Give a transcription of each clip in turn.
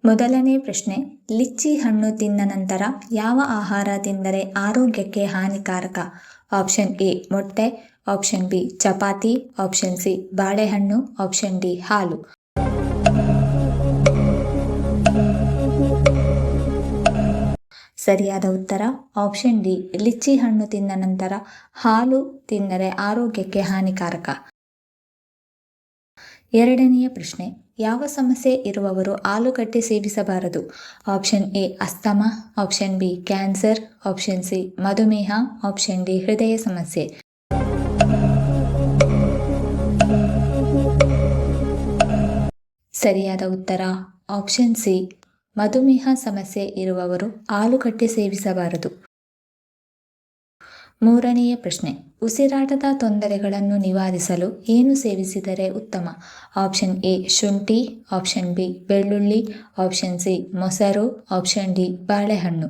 ಮೊದಲನೇ ಪ್ರಶ್ನೆ, ಲಿಚ್ಚಿ ಹಣ್ಣು ತಿಂದ ನಂತರ ಯಾವ ಆಹಾರ ತಿಂದರೆ ಆರೋಗ್ಯಕ್ಕೆ ಹಾನಿಕಾರಕ? ಆಪ್ಷನ್ ಎ ಮೊಟ್ಟೆ, option B chapati, option C ಬಾಳೆಹಣ್ಣು, ಆಪ್ಷನ್ ಡಿ ಹಾಲು. ಸರಿಯಾದ ಉತ್ತರ ಆಪ್ಷನ್ ಡಿ, ಲಿಚ್ಚಿ ಹಣ್ಣು ತಿಂದ ನಂತರ ಹಾಲು ತಿಂದರೆ ಆರೋಗ್ಯಕ್ಕೆ ಹಾನಿಕಾರಕ. ಎರಡನೆಯ ಪ್ರಶ್ನೆ, ಯಾವ ಸಮಸ್ಯೆ ಇರುವವರು ಆಲೂಗಡ್ಡೆ ಸೇವಿಸಬಾರದು? Option A asthma, option B cancer, option C ಮಧುಮೇಹ, ಆಪ್ಷನ್ ಡಿ ಹೃದಯ ಸಮಸ್ಯೆ. ಸರಿಯಾದ ಉತ್ತರ ಆಪ್ಷನ್ ಸಿ, ಮಧುಮೇಹ ಸಮಸ್ಯೆ ಇರುವವರು ಆಲೂಗಡ್ಡೆ ಸೇವಿಸಬಾರದು. ಮೂರನೆಯ ಪ್ರಶ್ನೆ, ಉಸಿರಾಟದ ತೊಂದರೆಗಳನ್ನು ನಿವಾರಿಸಲು ಏನು ಸೇವಿಸಿದರೆ ಉತ್ತಮ? ಆಪ್ಷನ್ ಎ ಶುಂಠಿ, ಆಪ್ಷನ್ ಬಿ ಬೆಳ್ಳುಳ್ಳಿ, ಆಪ್ಷನ್ ಸಿ ಮೊಸರು, ಆಪ್ಷನ್ ಡಿ ಬಾಳೆಹಣ್ಣು.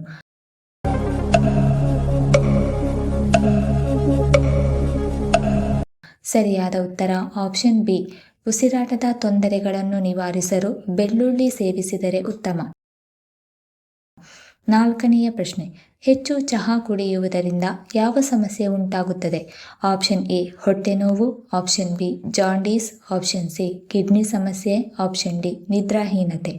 ಸರಿಯಾದ ಉತ್ತರ ಆಪ್ಷನ್ ಬಿ, ಉಸಿರಾಟದ ತೊಂದರೆಗಳನ್ನು ನಿವಾರಿಸಲು ಬೆಳ್ಳುಳ್ಳಿ ಸೇವಿಸಿದರೆ ಉತ್ತಮ. ನಾಲ್ಕನೆಯ ಪ್ರಶ್ನೆ, ಹೆಚ್ಚು ಚಹಾ ಕುಡಿಯುವುದರಿಂದ ಯಾವ ಸಮಸ್ಯೆ ಉಂಟಾಗುತ್ತದೆ? ಆಪ್ಷನ್ ಎ ಹೊಟ್ಟೆ ನೋವು, option B jaundice, option C kidney ಸಮಸ್ಯೆ, ಆಪ್ಷನ್ ಡಿ ನಿದ್ರಾಹೀನತೆ.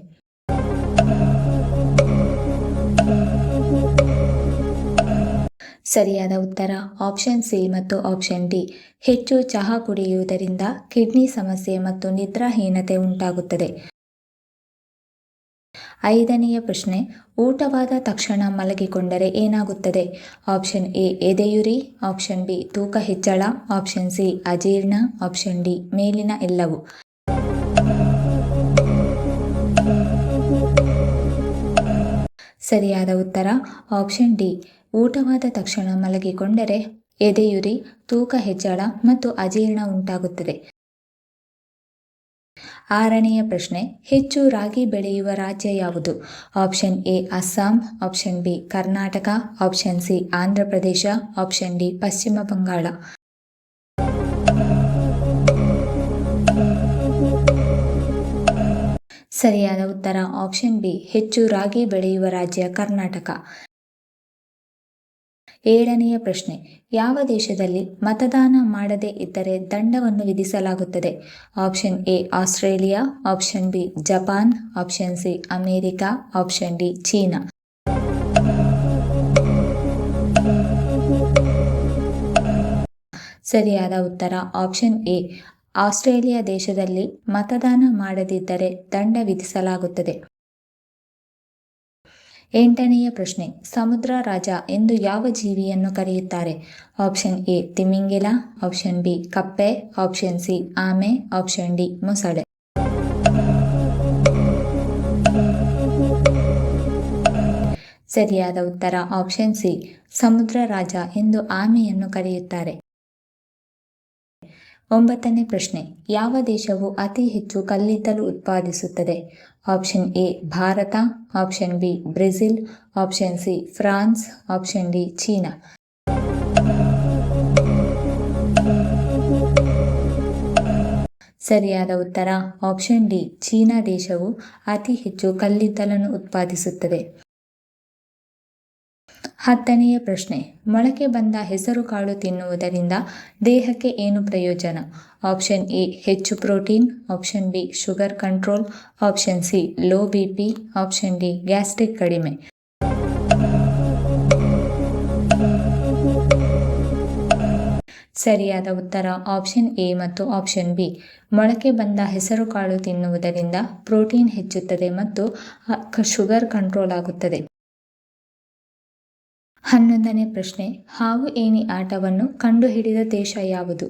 ಸರಿಯಾದ ಉತ್ತರ ಆಪ್ಷನ್ ಸಿ ಮತ್ತು ಆಪ್ಷನ್ ಡಿ, ಹೆಚ್ಚು ಚಹಾ ಕುಡಿಯುವುದರಿಂದ ಕಿಡ್ನಿ ಸಮಸ್ಯೆ ಮತ್ತು ನಿದ್ರಾಹೀನತೆ ಉಂಟಾಗುತ್ತದೆ. ಐದನೆಯ ಪ್ರಶ್ನೆ, ಊಟವಾದ ತಕ್ಷಣ ಮಲಗಿಕೊಂಡರೆ ಏನಾಗುತ್ತದೆ? ಆಪ್ಷನ್ ಎ ಎದೆಯುರಿ, ಆಪ್ಷನ್ ಬಿ ತೂಕ ಹೆಚ್ಚಳ, ಆಪ್ಷನ್ ಸಿ ಅಜೀರ್ಣ, ಆಪ್ಷನ್ ಡಿ ಮೇಲಿನ ಎಲ್ಲವೂ. ಸರಿಯಾದ ಉತ್ತರ ಆಪ್ಷನ್ ಡಿ, ಊಟವಾದ ತಕ್ಷಣ ಮಲಗಿಕೊಂಡರೆ ಎದೆಯುರಿ, ತೂಕ ಹೆಚ್ಚಳ ಮತ್ತು ಅಜೀರ್ಣ ಉಂಟಾಗುತ್ತದೆ. ಆರನೆಯ ಪ್ರಶ್ನೆ, ಹೆಚ್ಚು ರಾಗಿ ಬೆಳೆಯುವ ರಾಜ್ಯ ಯಾವುದು? Option A Assam, option B Karnataka, option C Andhra Pradesh, option D ಪಶ್ಚಿಮ ಬಂಗಾಳ. ಸರಿಯಾದ ಉತ್ತರ ಆಪ್ಷನ್ ಬಿ, ಹೆಚ್ಚು ರಾಗಿ ಬೆಳೆಯುವ ರಾಜ್ಯ ಕರ್ನಾಟಕ. ಏಳನೆಯ ಪ್ರಶ್ನೆ, ಯಾವ ದೇಶದಲ್ಲಿ ಮತದಾನ ಮಾಡದೇ ಇದ್ದರೆ ದಂಡವನ್ನು ವಿಧಿಸಲಾಗುತ್ತದೆ? Option A Australia, option B Japan, option C America, option D China. ಸರಿಯಾದ ಉತ್ತರ ಆಪ್ಷನ್ ಎ, ಆಸ್ಟ್ರೇಲಿಯಾ ದೇಶದಲ್ಲಿ ಮತದಾನ ಮಾಡದಿದ್ದರೆ ದಂಡ ವಿಧಿಸಲಾಗುತ್ತದೆ. ಎಂಟನೆಯ ಪ್ರಶ್ನೆ, ಸಮುದ್ರ ರಾಜ ಎಂದು ಯಾವ ಜೀವಿಯನ್ನು ಕರೆಯುತ್ತಾರೆ? ಆಪ್ಷನ್ ಎ ತಿಮಿಂಗಿಲ, ಆಪ್ಷನ್ ಬಿ ಕಪ್ಪೆ, ಆಪ್ಷನ್ ಸಿ ಆಮೆ, ಆಪ್ಷನ್ ಡಿ ಮೊಸಳೆ. ಸರಿಯಾದ ಉತ್ತರ ಆಪ್ಷನ್ ಸಿ, ಸಮುದ್ರ ರಾಜ ಎಂದು ಆಮೆಯನ್ನು ಕರೆಯುತ್ತಾರೆ. ಒಂಬತ್ತನೇ ಪ್ರಶ್ನೆ, ಯಾವ ದೇಶವು ಅತಿ ಹೆಚ್ಚು ಕಲ್ಲಿದ್ದಲು ಉತ್ಪಾದಿಸುತ್ತದೆ? Option A Bharat, option B Brazil, option C France, option D China. ಸರಿಯಾದ ಉತ್ತರ ಆಪ್ಷನ್ ಡಿ, ಚೀನಾ ದೇಶವು ಅತಿ ಹೆಚ್ಚು ಕಲ್ಲಿದ್ದಲನ್ನು ಉತ್ಪಾದಿಸುತ್ತದೆ. ಹತ್ತನೆಯ ಪ್ರಶ್ನೆ, ಮೊಳಕೆ ಬಂದ ಹೆಸರು ಕಾಳು ತಿನ್ನುವುದರಿಂದ ದೇಹಕ್ಕೆ ಏನು ಪ್ರಯೋಜನ? ಆಪ್ಷನ್ ಎ ಹೆಚ್ಚು protein, option B sugar control, option C low BP, option D gastric ಕಡಿಮೆ. ಸರಿಯಾದ ಉತ್ತರ ಆಪ್ಷನ್ ಎ ಮತ್ತು ಆಪ್ಷನ್ ಬಿ, ಮೊಳಕೆ ಬಂದ ಹೆಸರು ಕಾಳು ತಿನ್ನುವುದರಿಂದ ಪ್ರೋಟೀನ್ ಹೆಚ್ಚುತ್ತದೆ ಮತ್ತು ಶುಗರ್ ಕಂಟ್ರೋಲ್ ಆಗುತ್ತದೆ. 11ನೇ ಪ್ರಶ್ನೆ, ಹಾವು ಏಣಿ ಆಟವನ್ನು ಕಂಡುಹಿಡಿದ ದೇಶ ಯಾವುದು?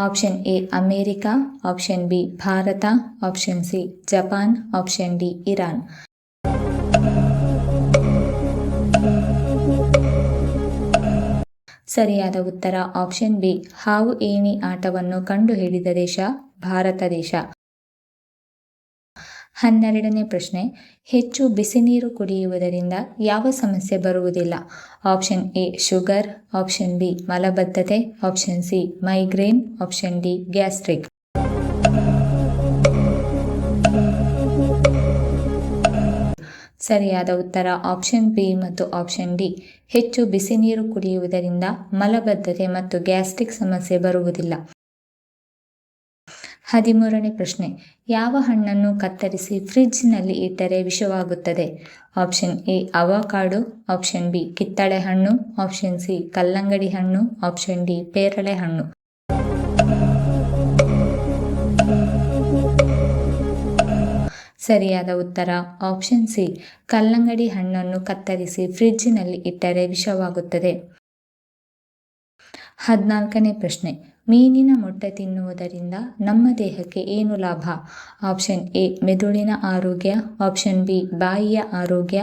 Option A America, option B Bharat, option C Japan, option D Iran. ಸರಿಯಾದ ಉತ್ತರ ಆಪ್ಷನ್ ಬಿ, ಹಾವು ಏಣಿ ಆಟವನ್ನು ಕಂಡುಹಿಡಿದ ದೇಶ ಭಾರತ ದೇಶ. 12ನೇ ಪ್ರಶ್ನೆ, ಹೆಚ್ಚು ಬಿಸಿನೀರು ಕುಡಿಯುವುದರಿಂದ ಯಾವ ಸಮಸ್ಯೆ ಬರುವುದಿಲ್ಲ? Option A sugar, option B ಮಲಬದ್ಧತೆ, option C migraine, option D gastric. ಸರಿಯಾದ ಉತ್ತರ ಆಪ್ಷನ್ ಬಿ ಮತ್ತು ಆಪ್ಷನ್ ಡಿ. ಹೆಚ್ಚು ಬಿಸಿ ನೀರು ಕುಡಿಯುವುದರಿಂದ ಮಲಬದ್ಧತೆ ಮತ್ತು ಗ್ಯಾಸ್ಟ್ರಿಕ್ ಸಮಸ್ಯೆ ಬರುವುದಿಲ್ಲ. 13ನೇ ಪ್ರಶ್ನೆ. ಯಾವ ಹಣ್ಣನ್ನು ಕತ್ತರಿಸಿ ಫ್ರಿಡ್ಜ್ನಲ್ಲಿ ಇಟ್ಟರೆ ವಿಷವಾಗುತ್ತದೆ? Option A avocado, option B ಕಿತ್ತಳೆ ಹಣ್ಣು, ಆಪ್ಷನ್ ಸಿ ಕಲ್ಲಂಗಡಿ ಹಣ್ಣು, ಆಪ್ಷನ್ ಡಿ ಪೇರಳೆ ಹಣ್ಣು. ಸರಿಯಾದ ಉತ್ತರ ಆಪ್ಷನ್ ಸಿ ಕಲ್ಲಂಗಡಿ ಹಣ್ಣನ್ನು ಕತ್ತರಿಸಿ ಫ್ರಿಡ್ಜ್ನಲ್ಲಿ ಇಟ್ಟರೆ ವಿಷವಾಗುತ್ತದೆ. 14ನೇ ಪ್ರಶ್ನೆ. ಮೀನಿನ ಮೊಟ್ಟೆ ತಿನ್ನುವುದರಿಂದ ನಮ್ಮ ದೇಹಕ್ಕೆ ಏನು ಲಾಭ? ಆಪ್ಷನ್ ಎ ಮೆದುಳಿನ ಆರೋಗ್ಯ, ಆಪ್ಷನ್ ಬಿ ಬಾಯಿಯ ಆರೋಗ್ಯ,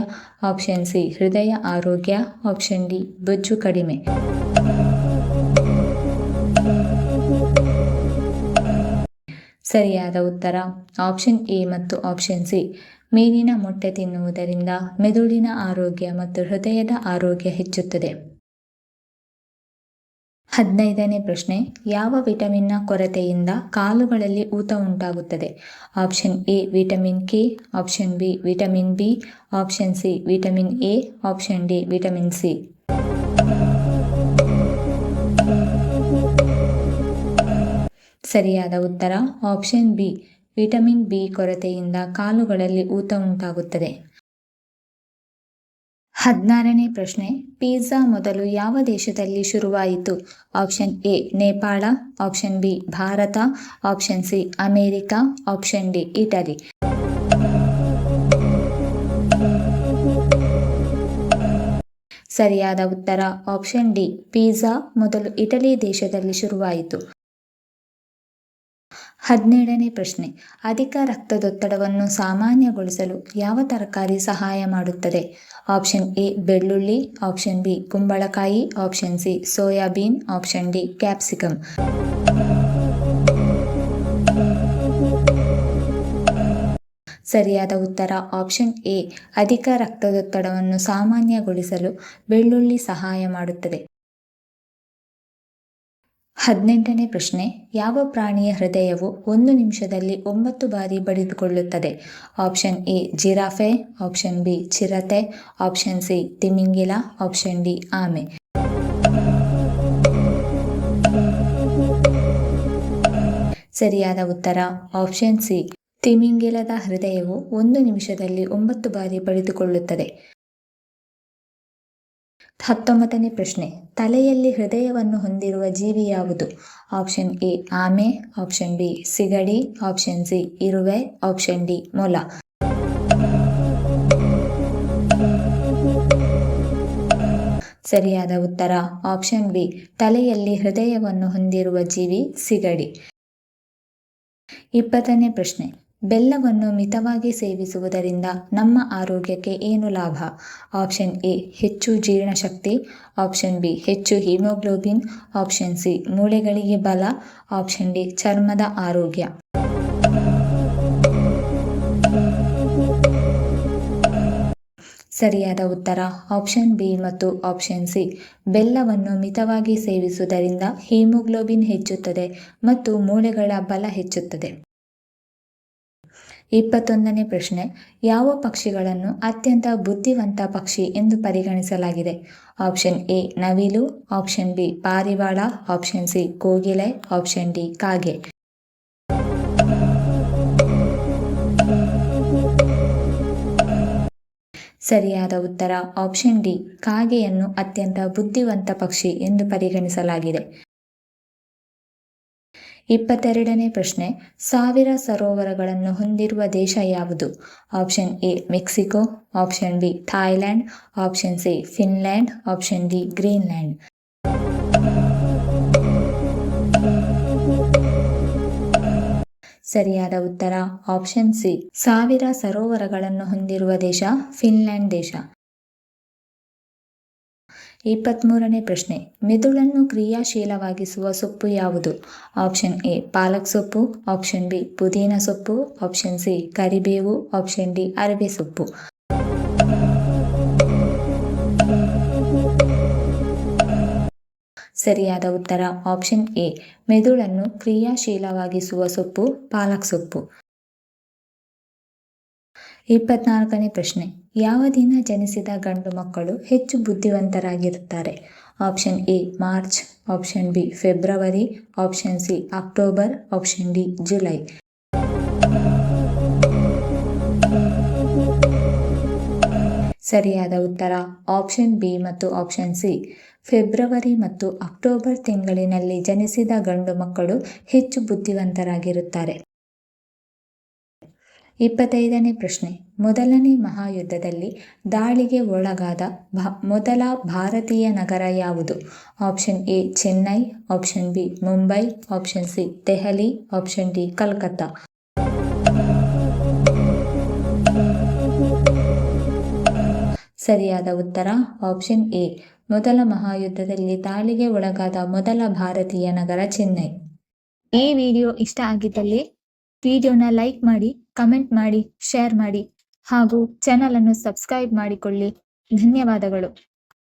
ಆಪ್ಷನ್ ಸಿ ಹೃದಯ ಆರೋಗ್ಯ, ಆಪ್ಷನ್ ಡಿ ಬೊಜ್ಜು ಕಡಿಮೆ. ಸರಿಯಾದ ಉತ್ತರ ಆಪ್ಷನ್ ಎ ಮತ್ತು ಆಪ್ಷನ್ ಸಿ. ಮೀನಿನ ಮೊಟ್ಟೆ ತಿನ್ನುವುದರಿಂದ ಮೆದುಳಿನ ಆರೋಗ್ಯ ಮತ್ತು ಹೃದಯದ ಆರೋಗ್ಯ ಹೆಚ್ಚುತ್ತದೆ. 15ನೇ ಪ್ರಶ್ನೆ. ಯಾವ ವಿಟಮಿನ್ನ ಕೊರತೆಯಿಂದ ಕಾಲುಗಳಲ್ಲಿ ಊತ ಉಂಟಾಗುತ್ತದೆ? Option A vitamin K, option B vitamin B, option C vitamin A, option D vitamin C. ಸರಿಯಾದ ಉತ್ತರ ಆಪ್ಷನ್ ಬಿ ವಿಟಮಿನ್ ಬಿ ಕೊರತೆಯಿಂದ ಕಾಲುಗಳಲ್ಲಿ ಊತ ಉಂಟಾಗುತ್ತದೆ. 16ನೇ ಪ್ರಶ್ನೆ. ಪಿಜ್ಜಾ ಮೊದಲು ಯಾವ ದೇಶದಲ್ಲಿ ಶುರುವಾಯಿತು? Option A Nepal, option B Bharat, option C America, option D Italy. ಸರಿಯಾದ ಉತ್ತರ ಆಪ್ಷನ್ ಡಿ ಪಿಜ್ಜಾ ಮೊದಲು ಇಟಲಿ ದೇಶದಲ್ಲಿ ಶುರುವಾಯಿತು. 17ನೇ ಪ್ರಶ್ನೆ. ಅಧಿಕ ರಕ್ತದೊತ್ತಡವನ್ನು ಸಾಮಾನ್ಯಗೊಳಿಸಲು ಯಾವ ತರಕಾರಿ ಸಹಾಯ ಮಾಡುತ್ತದೆ? ಆಪ್ಷನ್ ಎ ಬೆಳ್ಳುಳ್ಳಿ, ಆಪ್ಷನ್ ಬಿ ಕುಂಬಳಕಾಯಿ, option C soybean, option D capsicum. ಸರಿಯಾದ ಉತ್ತರ ಆಪ್ಷನ್ ಎ ಅಧಿಕ ರಕ್ತದೊತ್ತಡವನ್ನು ಸಾಮಾನ್ಯಗೊಳಿಸಲು ಬೆಳ್ಳುಳ್ಳಿ ಸಹಾಯ ಮಾಡುತ್ತದೆ. 18ನೇ ಪ್ರಶ್ನೆ. ಯಾವ ಪ್ರಾಣಿಯ ಹೃದಯವು 1 ನಿಮಿಷದಲ್ಲಿ 9 ಬಾರಿ ಬಡಿದುಕೊಳ್ಳುತ್ತದೆ? Option A giraffe, option B ಚಿರತೆ, ಆಪ್ಷನ್ ಸಿ ತಿಮಿಂಗಿಲ, ಆಪ್ಷನ್ ಡಿ ಆಮೆ. ಸರಿಯಾದ ಉತ್ತರ ಆಪ್ಷನ್ ಸಿ ತಿಮಿಂಗಿಲದ ಹೃದಯವು 1 ನಿಮಿಷದಲ್ಲಿ 9 ಬಾರಿ ಬಡಿದುಕೊಳ್ಳುತ್ತದೆ. 19ನೇ ಪ್ರಶ್ನೆ. ತಲೆಯಲ್ಲಿ ಹೃದಯವನ್ನು ಹೊಂದಿರುವ ಜೀವಿ ಯಾವುದು? ಆಪ್ಷನ್ ಎ ಆಮೆ, ಆಪ್ಷನ್ ಬಿ ಸಿಗಡಿ, ಆಪ್ಷನ್ ಸಿ ಇರುವೆ, ಆಪ್ಷನ್ ಡಿ ಮೊಲ. ಸರಿಯಾದ ಉತ್ತರ ಆಪ್ಷನ್ ಬಿ ತಲೆಯಲ್ಲಿ ಹೃದಯವನ್ನು ಹೊಂದಿರುವ ಜೀವಿ ಸಿಗಡಿ. 20ನೇ ಪ್ರಶ್ನೆ. ಬೆಲ್ಲವನ್ನು ಮಿತವಾಗಿ ಸೇವಿಸುವುದರಿಂದ ನಮ್ಮ ಆರೋಗ್ಯಕ್ಕೆ ಏನು ಲಾಭ? ಆಪ್ಷನ್ ಎ ಹೆಚ್ಚು ಜೀರ್ಣಶಕ್ತಿ, ಆಪ್ಷನ್ ಬಿ ಹೆಚ್ಚು ಹಿಮೋಗ್ಲೋಬಿನ್, ಆಪ್ಷನ್ ಸಿ ಮೂಳೆಗಳಿಗೆ ಬಲ, ಆಪ್ಷನ್ ಡಿ ಚರ್ಮದ ಆರೋಗ್ಯ. ಸರಿಯಾದ ಉತ್ತರ ಆಪ್ಷನ್ ಬಿ ಮತ್ತು ಆಪ್ಷನ್ ಸಿ. ಬೆಲ್ಲವನ್ನು ಮಿತವಾಗಿ ಸೇವಿಸುವುದರಿಂದ ಹಿಮೋಗ್ಲೋಬಿನ್ ಹೆಚ್ಚುತ್ತದೆ ಮತ್ತು ಮೂಳೆಗಳ ಬಲ ಹೆಚ್ಚುತ್ತದೆ. 21ನೇ ಪ್ರಶ್ನೆ. ಯಾವ ಪಕ್ಷಿಗಳನ್ನು ಅತ್ಯಂತ ಬುದ್ಧಿವಂತ ಪಕ್ಷಿ ಎಂದು ಪರಿಗಣಿಸಲಾಗಿದೆ? ಆಪ್ಷನ್ ಎ ನವಿಲು, ಆಪ್ಷನ್ ಬಿ ಪಾರಿವಾಳ, ಆಪ್ಷನ್ ಸಿ ಕೋಗಿಲೆ, ಆಪ್ಷನ್ ಡಿ ಕಾಗೆ. ಸರಿಯಾದ ಉತ್ತರ ಆಪ್ಷನ್ ಡಿ ಕಾಗೆಯನ್ನು ಅತ್ಯಂತ ಬುದ್ಧಿವಂತ ಪಕ್ಷಿ ಎಂದು ಪರಿಗಣಿಸಲಾಗಿದೆ. 22ನೇ ಪ್ರಶ್ನೆ. 1000 ಸರೋವರಗಳನ್ನು ಹೊಂದಿರುವ ದೇಶ ಯಾವುದು? Option A Mexico, option B Thailand, option C Finland, option D Greenland. ಸರಿಯಾದ ಉತ್ತರ ಆಪ್ಷನ್ ಸಿ 1000 ಸರೋವರಗಳನ್ನು ಹೊಂದಿರುವ ದೇಶ ಫಿನ್ಲ್ಯಾಂಡ್ ದೇಶ. 23ನೇ ಪ್ರಶ್ನೆ. ಮೆದುಳನ್ನು ಕ್ರಿಯಾಶೀಲವಾಗಿಸುವ ಸೊಪ್ಪು ಯಾವುದು? ಆಪ್ಷನ್ ಎ ಪಾಲಕ್ ಸೊಪ್ಪು, ಆಪ್ಷನ್ ಬಿ ಪುದೀನ ಸೊಪ್ಪು, ಆಪ್ಷನ್ ಸಿ ಕರಿಬೇವು, ಆಪ್ಷನ್ ಡಿ ಅರಿವೆ ಸೊಪ್ಪು. ಸರಿಯಾದ ಉತ್ತರ ಆಪ್ಷನ್ ಎ ಮೆದುಳನ್ನು ಕ್ರಿಯಾಶೀಲವಾಗಿಸುವ ಸೊಪ್ಪು ಪಾಲಕ್ ಸೊಪ್ಪು. 24ನೇ ಪ್ರಶ್ನೆ, ಯಾವ ದಿನ ಜನಿಸಿದ ಗಂಡು ಮಕ್ಕಳು ಹೆಚ್ಚು ಬುದ್ಧಿವಂತರಾಗಿರುತ್ತಾರೆ? Option A March, option B February, option C October, option D July. ಸರಿಯಾದ ಉತ್ತರ ಆಪ್ಷನ್ ಬಿ ಮತ್ತು ಆಪ್ಷನ್ ಸಿ. ಫೆಬ್ರವರಿ ಮತ್ತು ಅಕ್ಟೋಬರ್ ತಿಂಗಳಿನಲ್ಲಿ ಜನಿಸಿದ ಗಂಡು ಮಕ್ಕಳು ಹೆಚ್ಚು ಬುದ್ಧಿವಂತರಾಗಿರುತ್ತಾರೆ. 25ನೇ ಪ್ರಶ್ನೆ, ಮೊದಲನೇ ಮಹಾಯುದ್ಧದಲ್ಲಿ ದಾಳಿಗೆ ಒಳಗಾದ ಮೊದಲ ಭಾರತೀಯ ನಗರ ಯಾವುದು? Option A Chennai, option B Mumbai, option C Delhi, option D Calcutta. ಸರಿಯಾದ ಉತ್ತರ ಆಪ್ಷನ್ ಎ. ಮೊದಲ ಮಹಾಯುದ್ಧದಲ್ಲಿ ದಾಳಿಗೆ ಒಳಗಾದ ಮೊದಲ ಭಾರತೀಯ ನಗರ ಚೆನ್ನೈ. ಈ ವಿಡಿಯೋ ಇಷ್ಟ ಆಗಿದ್ದಲ್ಲಿ ವಿಡಿಯೋನ ಲೈಕ್ ಮಾಡಿ, ಕಮೆಂಟ್ ಮಾಡಿ, ಶೇರ್ ಮಾಡಿ ಹಾಗೂ ಚಾನಲ್ ಅನ್ನು ಸಬ್ಸ್ಕ್ರೈಬ್ ಮಾಡಿಕೊಳ್ಳಿ. ಧನ್ಯವಾದಗಳು.